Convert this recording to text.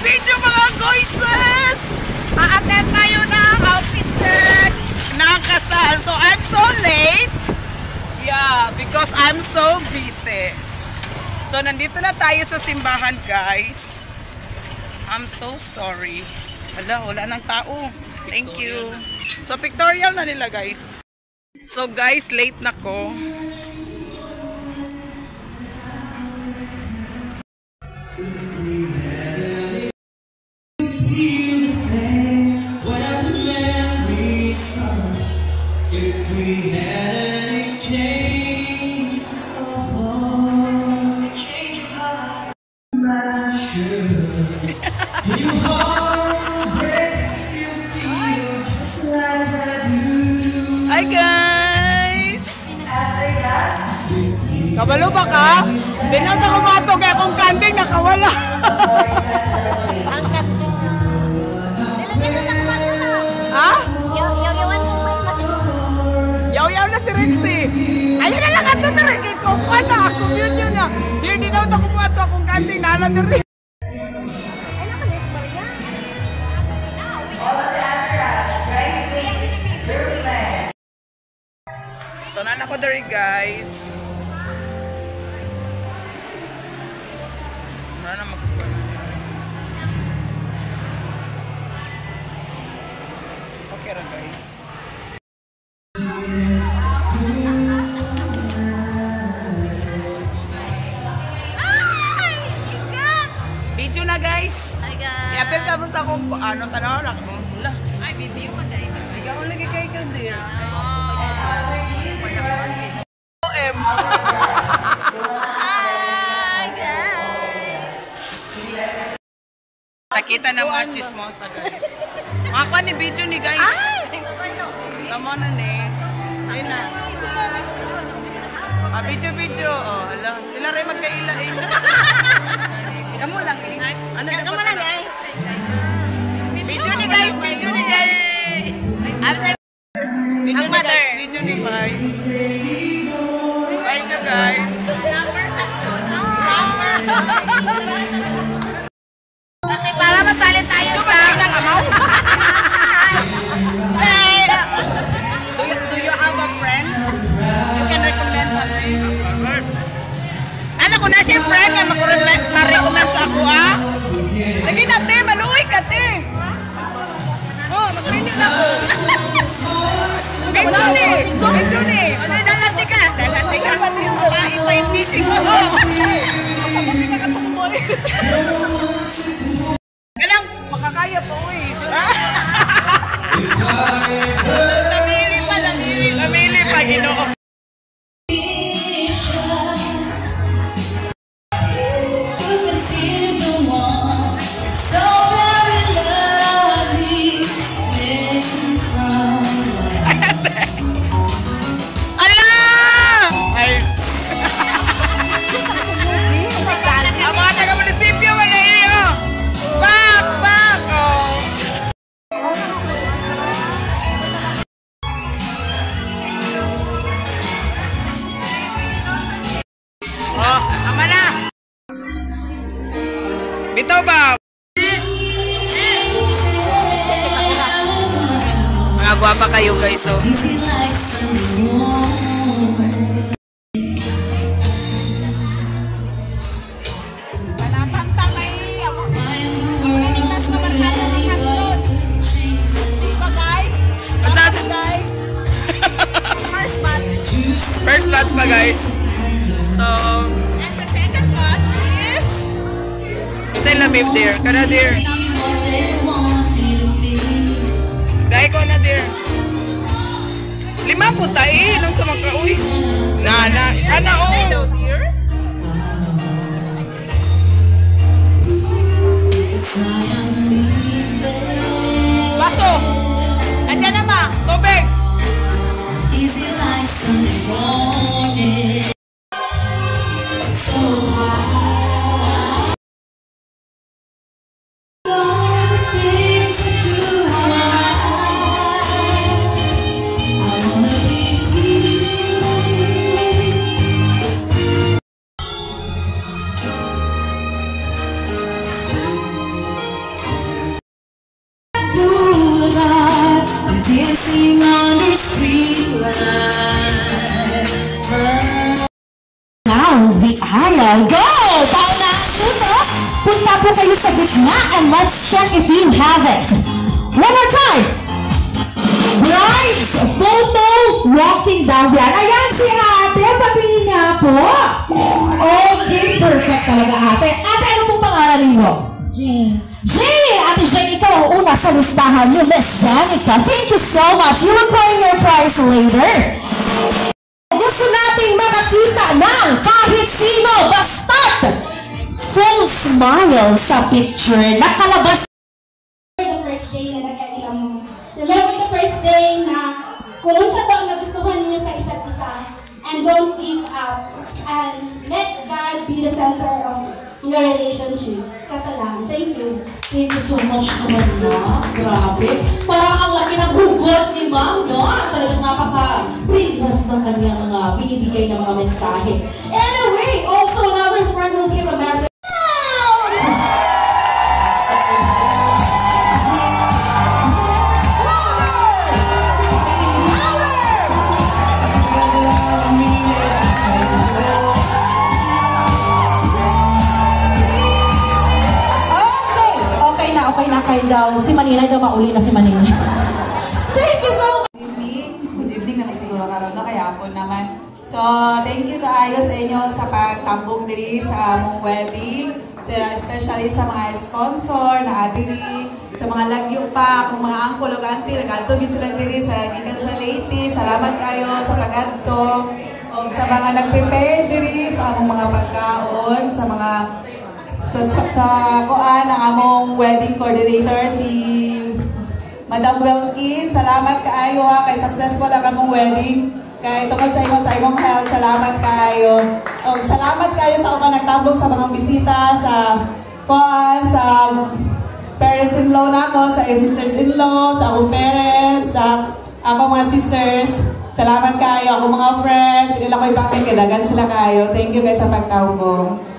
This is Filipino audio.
Video mga goises! Aaten tayo ng outfit check ng kasal. So I'm so late. Yeah, because I'm so busy. So nandito na tayo sa simbahan guys. I'm so sorry. Wala nang tao. Thank you. So pictorial na nila guys. So guys, late na ko. Hi guys! Kabalo ba ka? Dinat ako mato kaya akong kanding nakawala. Ang kanding. Ha? Yaw-yawan mo may kanding. Yaw-yaw na si Rexy. Ayun na lang ato na rin. Kikuha na. Communion na. Hindi na ako mato akong kanding. Nala na rin. So nana ko dari guys. Nana magkuha. Okay ra guys. Video na guys. Hi guys. I-apel ka mo sa akong ano tanaw na ko. Ay video man dai. Ikaw lagi kay ka dir. OM. Hi guys. Takita na mga chismosa guys. Mga kwa ni video ni guys. Sama na ni. Ay na. Video. Oh, hala. Sila rin magkaila eh. Kamu lang eh. Ano na Kamu lang eh. Video ni guys. Video ni guys. Video ni guys. Video guys. Kasi para masali tayo sa amaw. Do you have a friend? You can recommend one. Ano ko na siya friend na ma-recommend sa ako ah? Sige na te, maluwi ka te. Oh, mag-video na ko. Video ni. Ano dalati ka? Dalati ka. Babae pa yung meeting mo. Masabi ka katukoy. Ganang, makakaya po eh. Namili pa, Ginoo. Bitaw ba? Mga gwapa kayo guys so. First batch pa guys. So and the second batch is Say la babe there. Kana there. Dai ko na there. 5 po tayo. Nung sa magka-uwi. Nana. Ana o. Hello dear. Baso. Andiyan na ba? Tubig. Easy like Sunday morning. aisle. Go! Pauna ang tuto. Punta po kayo sa gitna and let's check if you have it. One more time. Bride's photo walking down the aisle. Ayan si ate. Patingin nga po. Okay, perfect talaga ate. Ate, ano pong pangalan ninyo? Jane. Jane! Ate Jane, ikaw ang una sa listahan ni Miss Danica. Thank you so much. You will claim your prize later. Gusto nating makakita ng kahit sino, basta't full smile sa picture. Nakalabas. The first day na nagkailang mo. Remember the first day na kung sa to nagustuhan niyo sa isa't isa and don't give up and let God be the center of your relationship. Kata lang. Thank you. Thank you so much naman na. Grabe. Parang ang laki ng hugot ni Ma'am, no? Talagang napaka-brilliant ng kanyang mga binibigay na mga mensahe. Anyway, also another friend will give a message. Okay daw. Si Maninay daw mauli na si Maninay. Thank you so much. Good evening na siguro karon no kaya po naman. So, thank you kaayo sa inyo sa pagtambong diri sa among wedding. Especially sa mga sponsor na adiri, sa mga lagyo pa, kung mga uncle o auntie, nag-adto sila diri sa gikan sa Leyte. Salamat kayo sa pag-adto. O sa mga nag-prepare diri sa among mga pagkaon, sa mga sa kuan ang among wedding coordinator si Madam Wilkin. Salamat kaayo ha kay successful ang among wedding. Kay tungkol sa imong health, salamat kaayo. O salamat kaayo sa mga nagtambong sa mga bisita sa kuan sa parents-in-law nako, sa sisters-in-law, sa akong parents, sa akong mga sisters. Salamat kaayo, akong mga friends, hindi lang ko ibangkin kadagan sila kaayo. Thank you guys sa pagtambong.